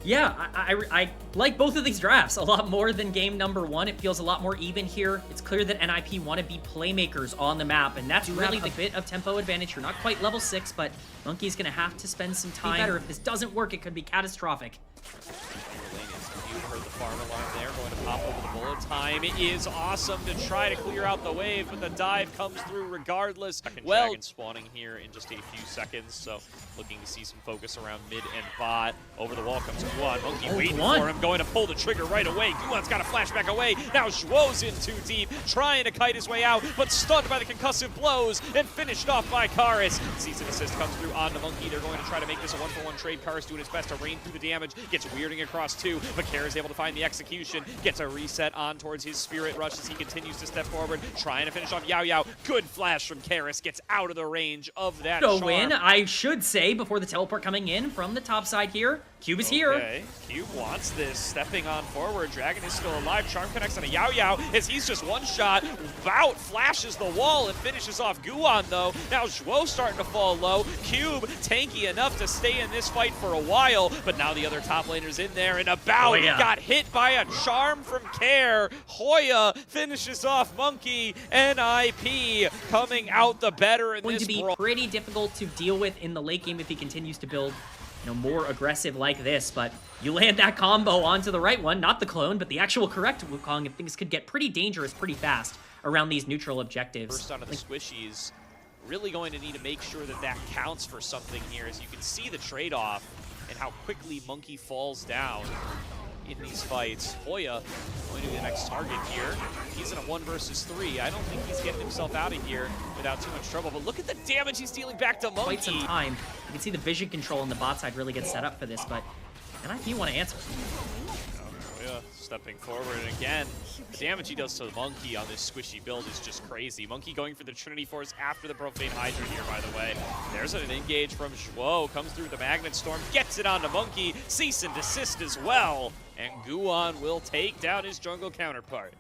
Yeah, I like both of these drafts a lot more than game number 1. It feels a lot more even here. It's clear that NIP want to be playmakers on the map, and that's really the bit of tempo advantage. You're not quite level 6, but Monkey's going to have to spend some time better. If this doesn't work, it could be catastrophic. You heard the farm alarm there, going to pop over the bullet. Time is awesome to try to clear out the wave, but the dive comes through regardless. Dragon spawning here in just a few seconds, so looking to see some focus around mid and bot. Over the wall comes Guan. Monkey waiting for him, going to pull the trigger right away. Guan's got a flashback away. Now Zhuo's in too deep, trying to kite his way out, but stunned by the concussive blows and finished off by Karis. Cease and assist comes through onto Monkey. They're going to try to make this a 1-for-1 trade. Karis doing his best to rain through the damage, gets weirding across 2, but Karis is able to find the execution, gets a reset on towards his Spirit Rush as he continues to step forward, trying to finish off Yao Yao. Good flash from Karis, gets out of the range of that charm. Win, I should say, before the teleport coming in from the top side here. Cube is here. Cube wants this, stepping on forward. Dragon is still alive. Charm connects on a Yao Yao as he's just one shot. Bout flashes the wall and finishes off Guan though. Now Zhuo starting to fall low. Cube tanky enough to stay in this fight for a while, but now the other top laner's in there, and Bout got hit by a charm from Care. Hoya finishes off Monkey. NIP coming out the better in this brawl. Going to be pretty difficult to deal with in the late game if he continues to build more aggressive like this, but you land that combo onto the right one, not the clone, but the actual correct Wukong, and things could get pretty dangerous pretty fast around these neutral objectives. First onto the squishies, really going to need to make sure that that counts for something here, as you can see the trade-off and how quickly Monkey falls down in these fights. Hoya going to be the next target here. He's in a 1 versus 3. I don't think he's getting himself out of here without too much trouble, but look at the damage he's dealing back to Monkey. Quite some time. You can see the vision control on the bot side really gets set up for this, but NIP want to answer. Hoya stepping forward, and again, the damage he does to the Monkey on this squishy build is just crazy. Monkey going for the Trinity Force after the Profane Hydra here, by the way. There's an engage from Zhuo, comes through the Magnet Storm, gets it onto Monkey, cease and desist as well, and Guan will take down his jungle counterpart.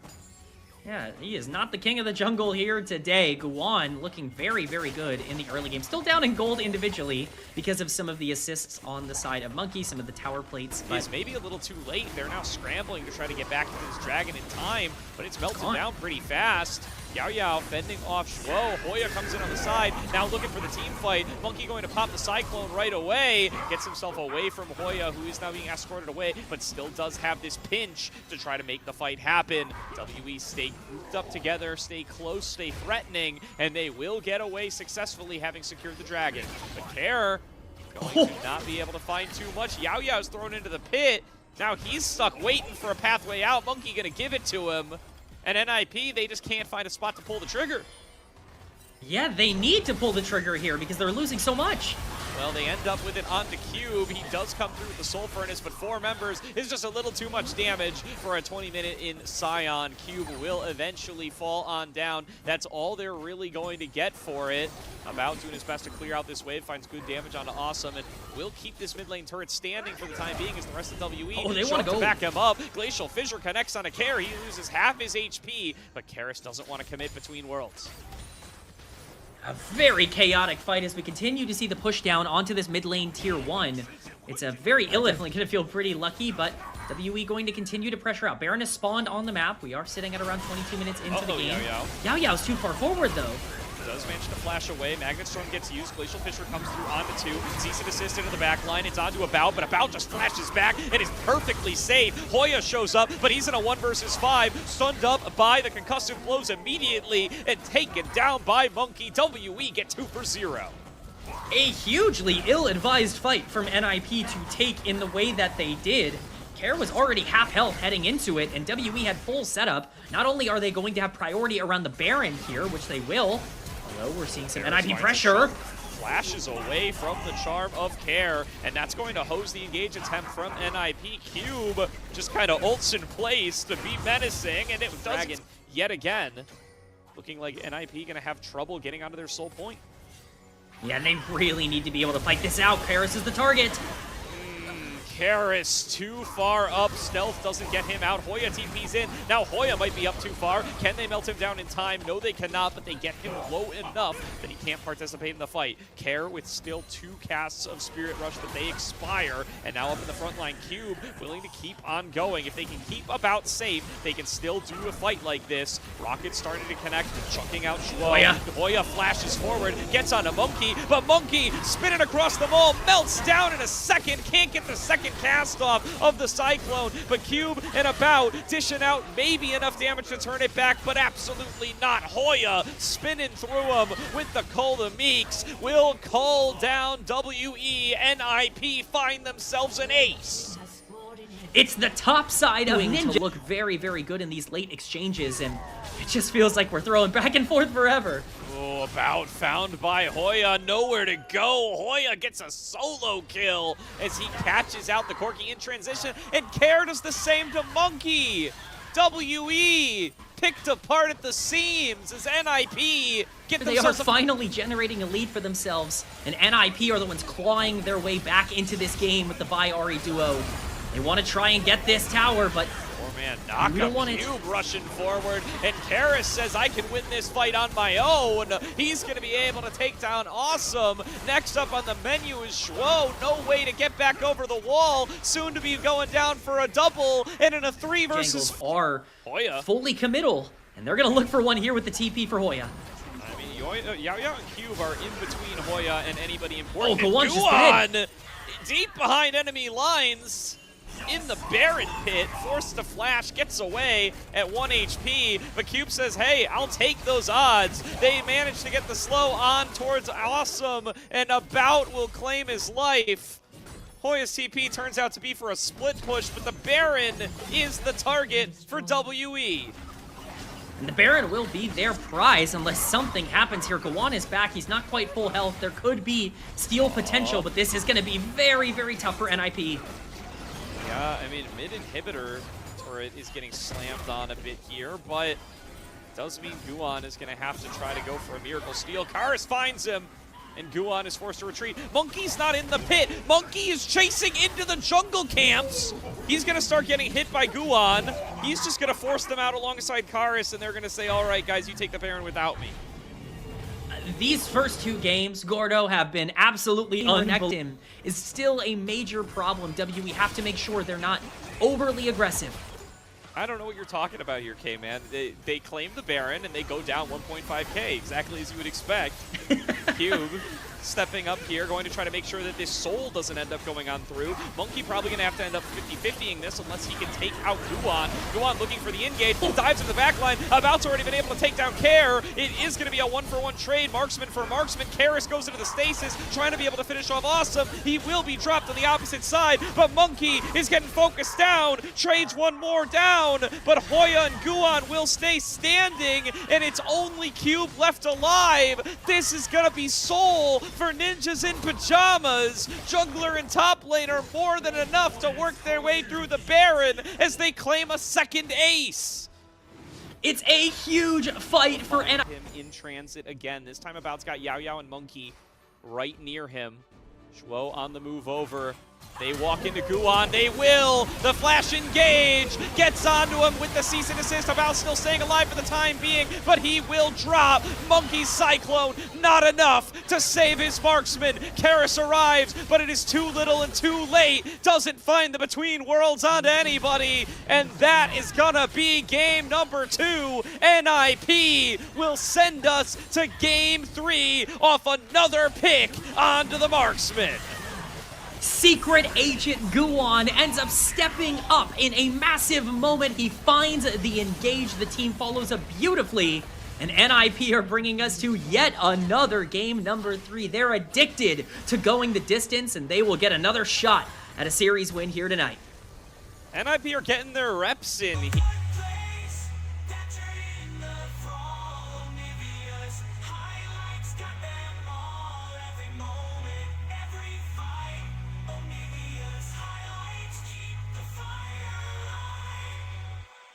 Yeah, he is not the king of the jungle here today. Guan looking very, very good in the early game. Still down in gold individually because of some of the assists on the side of Monkey, some of the tower plates. But it's maybe a little too late. They're now scrambling to try to get back into this dragon in time, but it's melted down pretty fast. Yao Yao fending off Zhuo. Hoya comes in on the side, now looking for the team fight. Monkey going to pop the Cyclone right away. Gets himself away from Hoya, who is now being escorted away, but still does have this pinch to try to make the fight happen. WE stay grouped up together, stay close, stay threatening, and they will get away successfully, having secured the dragon. But Care going to not be able to find too much. Yao Yao's thrown into the pit. Now he's stuck waiting for a pathway out. Monkey gonna give it to him. And NIP, they just can't find a spot to pull the trigger. Yeah, they need to pull the trigger here because they're losing so much. Well, they end up with it onto Cube. He does come through with the Soul Furnace, but 4 members is just a little too much damage for a 20-minute in Scion. Cube will eventually fall on down. That's all they're really going to get for it. About doing his best to clear out this wave, finds good damage onto Awesome, and will keep this mid lane turret standing for the time being as the rest of WE they want to back him up. Glacial Fissure connects on a Care. He loses half his HP, but Karis doesn't want to commit between worlds. A very chaotic fight as we continue to see the push down onto this mid lane tier 1. It's a very definitely going to feel pretty lucky, but WE going to continue to pressure out. Baron has spawned on the map. We are sitting at around 22 minutes into the game. Yao Yao's too far forward though. Does manage to flash away. Magnet Storm gets used. Glacial Fissure comes through onto 2. Cease and assist into the back line. It's onto Bout, but Bout just flashes back and is perfectly safe. Hoya shows up, but he's in a 1 versus 5. Stunned up by the concussive blows immediately and taken down by Monkey. WE get 2 for 0. A hugely ill-advised fight from NIP to take in the way that they did. Care was already half health heading into it, and WE had full setup. Not only are they going to have priority around the Baron here, which they will, although we're seeing some NIP pressure. Flashes away from the charm of Care, and that's going to hose the engage attempt from NIP. Cube just kind of ults in place to be menacing, and it does yet again. Looking like NIP gonna have trouble getting onto their soul point. Yeah, they really need to be able to fight this out. Paris is the target. Karis too far up. Stealth doesn't get him out. Hoya TP's in. Now Hoya might be up too far. Can they melt him down in time? No, they cannot, but they get him low enough that he can't participate in the fight. Care with still 2 casts of Spirit Rush, but they expire. And now up in the front line, Cube willing to keep on going. If they can keep about safe, they can still do a fight like this. Rocket starting to connect, chucking out Shwo. Hoya flashes forward, gets on a Monkey, but Monkey spinning across the wall, melts down in a second, can't get the second cast off of the Cyclone, but Cube and About dishing out maybe enough damage to turn it back, but absolutely not. Hoya spinning through him with the Call the Meeks will call down WE. NIP find themselves an ace. It's the top side of Ninja to look very, very good in these late exchanges, and it just feels like we're throwing back and forth forever. Oh, About found by Hoya, nowhere to go. Hoya gets a solo kill as he catches out the Corki in transition, and Care does the same to Monkey. WE picked apart at the seams as NIP get They are finally generating a lead for themselves, and NIP are the ones clawing their way back into this game with the Vi-Ahri duo. They want to try and get this tower, but man, Cube rushing forward, and Karis says, I can win this fight on my own. He's going to be able to take down Awesome. Next up on the menu is Shwo. No way to get back over the wall. Soon to be going down for a double, and in a 3 versus 4. Hoya fully committal, and they're going to look for one here with the TP for Hoya. I mean, Yao and Cube are in between Hoya and anybody important. Oh, Guan deep behind enemy lines. In the Baron pit, forced to flash, gets away at 1 HP, but Cube says, hey, I'll take those odds. They manage to get the slow on towards Awesome, and About will claim his life. Hoya's TP turns out to be for a split push, but the Baron is the target for WE. And the Baron will be their prize unless something happens here. Guan is back. He's not quite full health. There could be steal potential, but this is going to be very, very tough for NIP. Yeah, I mean, mid-inhibitor turret is getting slammed on a bit here, but it does mean Guan is going to have to try to go for a miracle steal. Karis finds him, and Guan is forced to retreat. Monkey's not in the pit. Monkey is chasing into the jungle camps. He's going to start getting hit by Guan. He's just going to force them out alongside Karis, and they're going to say, all right, guys, you take the Baron without me. These first 2 games, Gordo, have been absolutely unbelievable. Is still a major problem. We have to make sure they're not overly aggressive. I don't know what you're talking about here, K-Man. They claim the Baron, and they go down 1.5k, exactly as you would expect. Cube stepping up here, going to try to make sure that this Soul doesn't end up going on through. Monkey probably going to have to end up 50-50ing this unless he can take out Guan. Guan looking for the engage, dives in the back line. About's already been able to take down Care. It is going to be a 1-for-1 trade, marksman for marksman. Karis goes into the stasis, trying to be able to finish off Awesome. He will be dropped on the opposite side, but Monkey is getting focused down, trades one more down, but Hoya and Guan will stay standing, and it's only Cube left alive. This is going to be Soul for Ninjas in Pyjamas. Jungler and top lane are more than enough to work their way through the Baron as they claim a second ace. It's a huge fight for him in transit again. This time About's got Yao and Monkey right near him. Shwo on the move over. They walk into Guan, they will! The flash engage gets onto him with the cease and desist. About still staying alive for the time being, but he will drop. Monkey's Cyclone, not enough to save his marksman. Karis arrives, but it is too little and too late. Doesn't find the between worlds onto anybody, and that is gonna be game number 2. NIP will send us to game 3 off another pick onto the marksman. Secret Agent Guan ends up stepping up in a massive moment. He finds the engage. The team follows up beautifully. And NIP are bringing us to yet another game number 3. They're addicted to going the distance, and they will get another shot at a series win here tonight. NIP are getting their reps in.